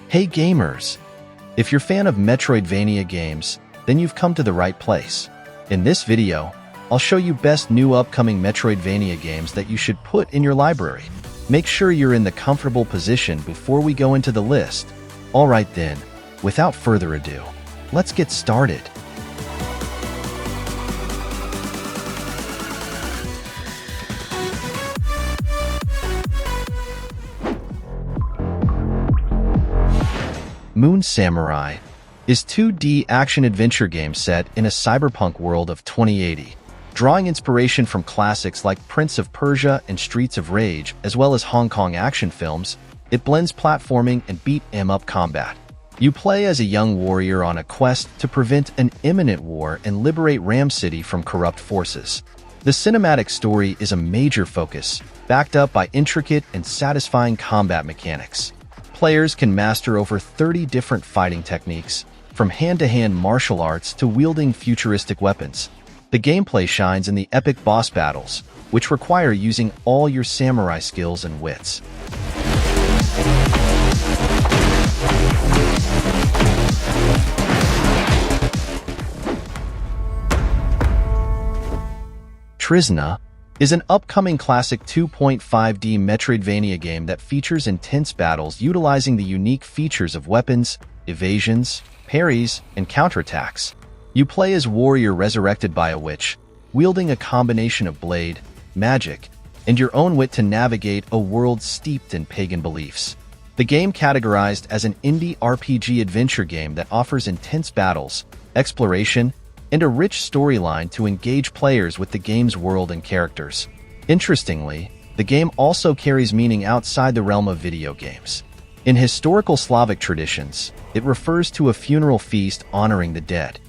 Hey gamers! If you're a fan of Metroidvania games, then you've come to the right place. In this video, I'll show you best new upcoming Metroidvania games that you should put in your library. Make sure you're in the comfortable position before we go into the list. Alright then, without further ado, let's get started. Moon Samurai is a 2D action-adventure game set in a cyberpunk world of 2080. Drawing inspiration from classics like Prince of Persia and Streets of Rage, as well as Hong Kong action films, it blends platforming and beat-em-up combat. You play as a young warrior on a quest to prevent an imminent war and liberate Ram City from corrupt forces. The cinematic story is a major focus, backed up by intricate and satisfying combat mechanics. Players can master over 30 different fighting techniques, from hand-to-hand martial arts to wielding futuristic weapons. The gameplay shines in the epic boss battles, which require using all your samurai skills and wits. Trizna is an upcoming classic 2.5D Metroidvania game that features intense battles utilizing the unique features of weapons, evasions, parries, and counterattacks. You play as warrior resurrected by a witch, wielding a combination of blade, magic, and your own wit to navigate a world steeped in pagan beliefs. The game categorized as an indie RPG adventure game that offers intense battles, exploration, and a rich storyline to engage players with the game's world and characters. Interestingly, the game also carries meaning outside the realm of video games. In historical Slavic traditions, it refers to a funeral feast honoring the dead.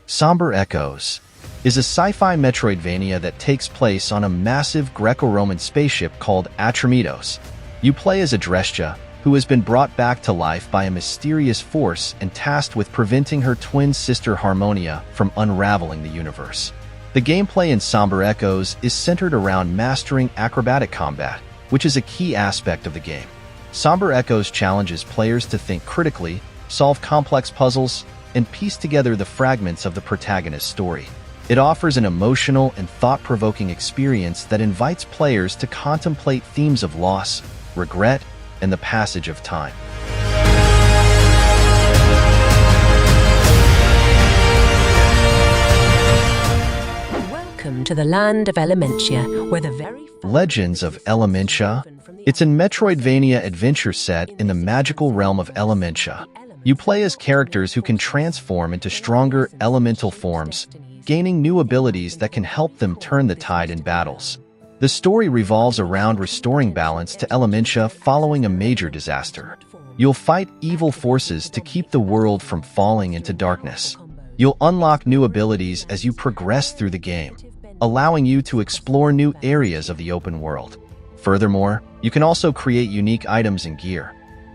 Somber Echoes is a sci-fi Metroidvania that takes place on a massive Greco-Roman spaceship called Atramitos. You play as a Drestia, who has been brought back to life by a mysterious force and tasked with preventing her twin sister Harmonia from unraveling the universe. The gameplay in Somber Echoes is centered around mastering acrobatic combat, which is a key aspect of the game. Somber Echoes challenges players to think critically, solve complex puzzles, and piece together the fragments of the protagonist's story. It offers an emotional and thought-provoking experience that invites players to contemplate themes of loss, regret, and the passage of time. Welcome to the land of Elementia, where the very Legends of Elementia. It's a Metroidvania adventure set in the magical realm of Elementia. You play as characters who can transform into stronger elemental forms, gaining new abilities that can help them turn the tide in battles. The story revolves around restoring balance to Elementia following a major disaster. You'll fight evil forces to keep the world from falling into darkness. You'll unlock new abilities as you progress through the game, allowing you to explore new areas of the open world. Furthermore, you can also create unique items and gear.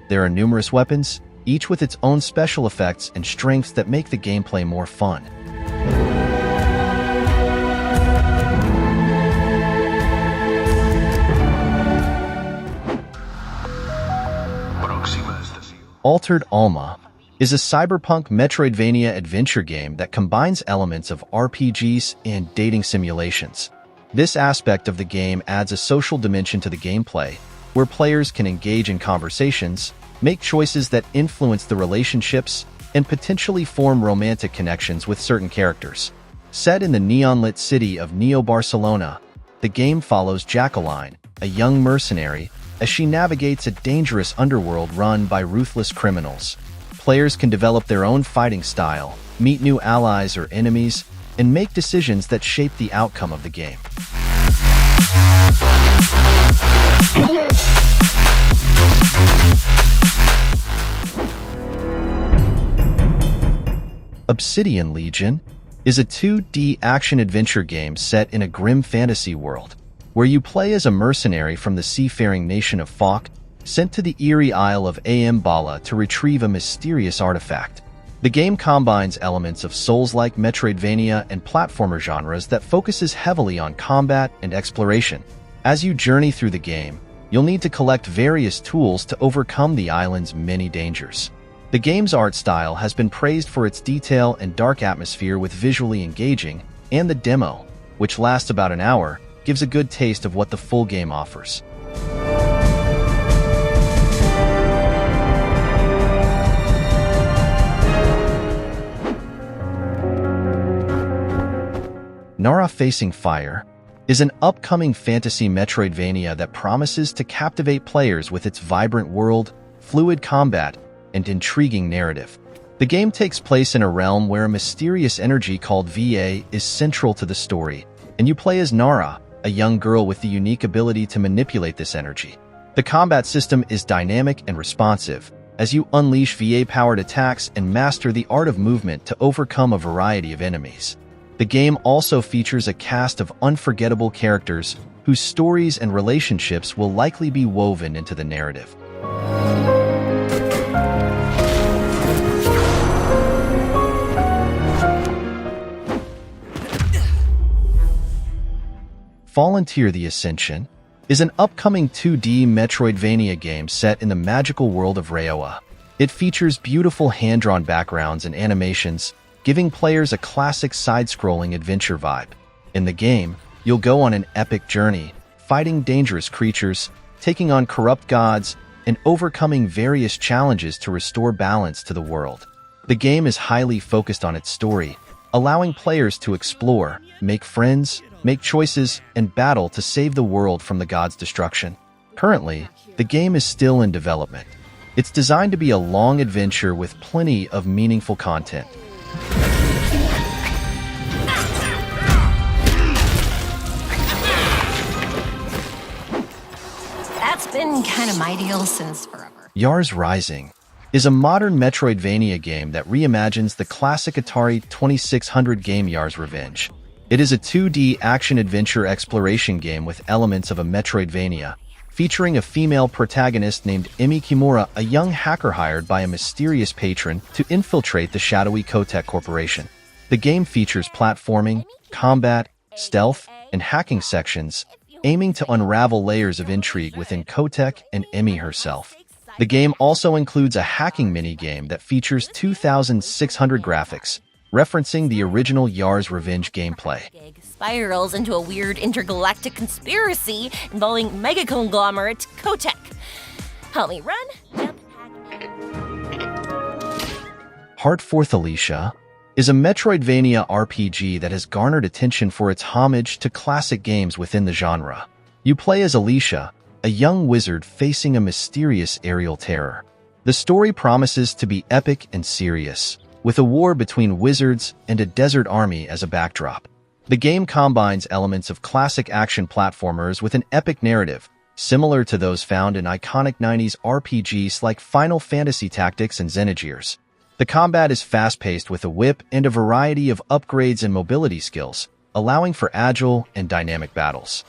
There are numerous weapons, each with its own special effects and strengths that make the gameplay more fun. Altered Alma is a cyberpunk Metroidvania adventure game that combines elements of RPGs and dating simulations. This aspect of the game adds a social dimension to the gameplay, where players can engage in conversations, make choices that influence the relationships, and potentially form romantic connections with certain characters. Set in the neon-lit city of Neo-Barcelona, the game follows Jacqueline, a young mercenary, as she navigates a dangerous underworld run by ruthless criminals. Players can develop their own fighting style, meet new allies or enemies, and make decisions that shape the outcome of the game. Obsidian Legion is a 2D action-adventure game set in a grim fantasy world, where you play as a mercenary from the seafaring nation of Falk, sent to the eerie isle of Ambala to retrieve a mysterious artifact. The game combines elements of Souls-like Metroidvania and platformer genres that focuses heavily on combat and exploration. As you journey through the game, you'll need to collect various tools to overcome the island's many dangers. The game's art style has been praised for its detail and dark atmosphere with visually engaging, and the demo, which lasts about an hour, gives a good taste of what the full game offers. Nara Facing Fire is an upcoming fantasy Metroidvania that promises to captivate players with its vibrant world, fluid combat, and intriguing narrative. The game takes place in a realm where a mysterious energy called VA is central to the story, and you play as Nara, a young girl with the unique ability to manipulate this energy. The combat system is dynamic and responsive, as you unleash VA-powered attacks and master the art of movement to overcome a variety of enemies. The game also features a cast of unforgettable characters whose stories and relationships will likely be woven into the narrative. Volunteer the Ascension is an upcoming 2D Metroidvania game set in the magical world of Rayuwa. It features beautiful hand-drawn backgrounds and animations, giving players a classic side-scrolling adventure vibe. In the game, you'll go on an epic journey, fighting dangerous creatures, taking on corrupt gods, and overcoming various challenges to restore balance to the world. The game is highly focused on its story, allowing players to explore, make friends, make choices, and battle to save the world from the gods' destruction. Currently, the game is still in development. It's designed to be a long adventure with plenty of meaningful content. That's been kind of my deal since forever. Yars Rising is a modern Metroidvania game that reimagines the classic Atari 2600 game Yars Revenge. It is a 2D action-adventure exploration game with elements of a Metroidvania, featuring a female protagonist named Emi Kimura, a young hacker hired by a mysterious patron to infiltrate the shadowy Kotek Corporation. The game features platforming, combat, stealth, and hacking sections, aiming to unravel layers of intrigue within Kotek and Emi herself. The game also includes a hacking minigame that features 2,600 graphics, referencing the original Yars Revenge gameplay. Spirals into a weird intergalactic conspiracy involving mega conglomerate Kotek. Help me run, jump, hack. Heartforth Alicia is a Metroidvania RPG that has garnered attention for its homage to classic games within the genre. You play as Alicia, a young wizard facing a mysterious aerial terror. The story promises to be epic and serious, with a war between wizards and a desert army as a backdrop. The game combines elements of classic action platformers with an epic narrative, similar to those found in iconic 90s RPGs like Final Fantasy Tactics and Xenogears. The combat is fast-paced with a whip and a variety of upgrades and mobility skills, allowing for agile and dynamic battles.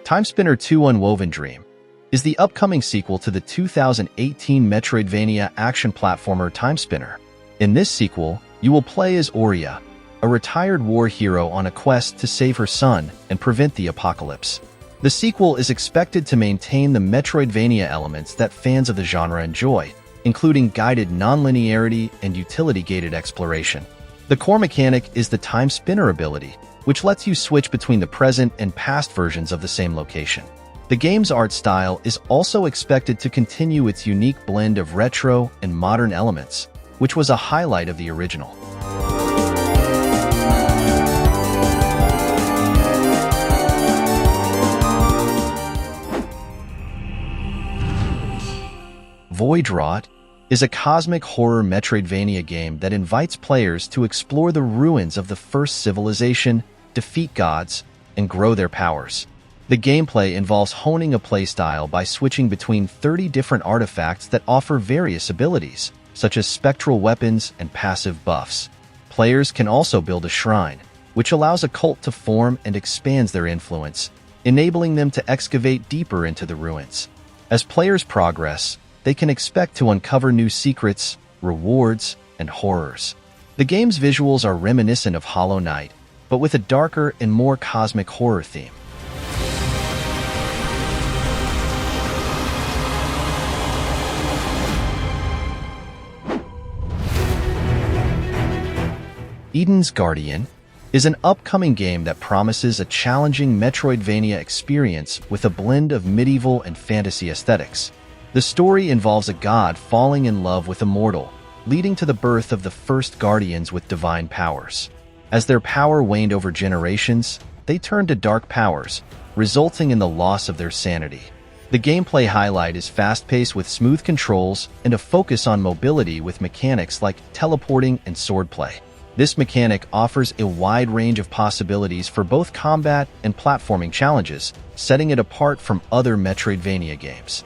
Timespinner 2 Unwoven Dream is the upcoming sequel to the 2018 Metroidvania action platformer Timespinner. In this sequel, you will play as Aurea, a retired war hero on a quest to save her son and prevent the apocalypse. The sequel is expected to maintain the Metroidvania elements that fans of the genre enjoy, including guided non-linearity and utility-gated exploration. The core mechanic is the Timespinner ability, which lets you switch between the present and past versions of the same location. The game's art style is also expected to continue its unique blend of retro and modern elements, which was a highlight of the original. Voidwrought is a cosmic horror Metroidvania game that invites players to explore the ruins of the first civilization, defeat gods, and grow their powers. The gameplay involves honing a playstyle by switching between 30 different artifacts that offer various abilities, such as spectral weapons and passive buffs. Players can also build a shrine, which allows a cult to form and expands their influence, enabling them to excavate deeper into the ruins. As players progress, they can expect to uncover new secrets, rewards, and horrors. The game's visuals are reminiscent of Hollow Knight, but with a darker and more cosmic horror theme. Eden's Guardian is an upcoming game that promises a challenging Metroidvania experience with a blend of medieval and fantasy aesthetics. The story involves a god falling in love with a mortal, leading to the birth of the first guardians with divine powers. As their power waned over generations, they turned to dark powers, resulting in the loss of their sanity. The gameplay highlight is fast-paced with smooth controls and a focus on mobility with mechanics like teleporting and swordplay. This mechanic offers a wide range of possibilities for both combat and platforming challenges, setting it apart from other Metroidvania games.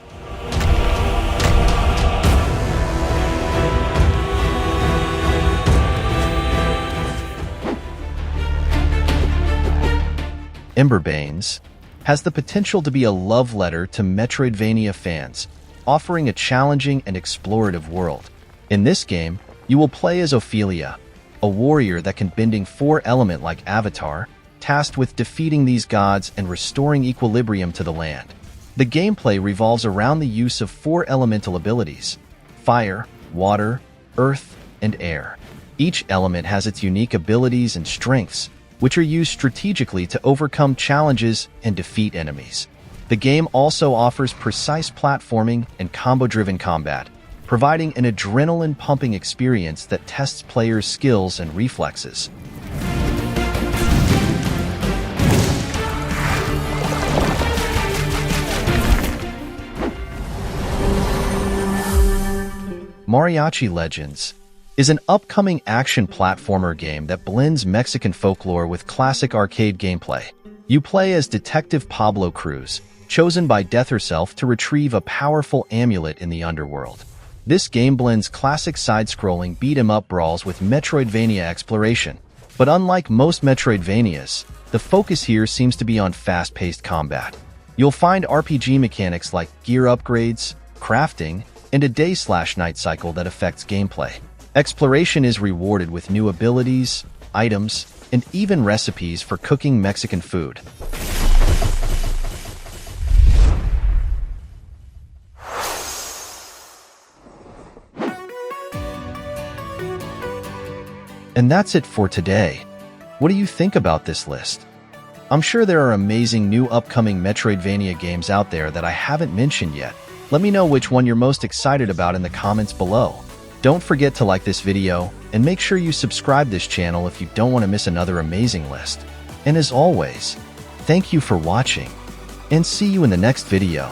Emberbane has the potential to be a love letter to Metroidvania fans, offering a challenging and explorative world. In this game, you will play as Ophelia, a warrior that can bending 4-element like Avatar, tasked with defeating these gods and restoring equilibrium to the land. The gameplay revolves around the use of 4 elemental abilities: fire, water, earth, and air. Each element has its unique abilities and strengths, which are used strategically to overcome challenges and defeat enemies. The game also offers precise platforming and combo-driven combat, providing an adrenaline-pumping experience that tests players' skills and reflexes. Mariachi Legends is an upcoming action platformer game that blends Mexican folklore with classic arcade gameplay. You play as Detective Pablo Cruz, chosen by Death herself to retrieve a powerful amulet in the underworld. This game blends classic side-scrolling beat-em-up brawls with Metroidvania exploration. But unlike most Metroidvanias, the focus here seems to be on fast-paced combat. You'll find RPG mechanics like gear upgrades, crafting, and a day/night cycle that affects gameplay. Exploration is rewarded with new abilities, items, and even recipes for cooking Mexican food. And that's it for today. What do you think about this list? I'm sure there are amazing new upcoming Metroidvania games out there that I haven't mentioned yet. Let me know which one you're most excited about in the comments below. Don't forget to like this video, and make sure you subscribe this channel if you don't want to miss another amazing list. And as always, thank you for watching, and see you in the next video.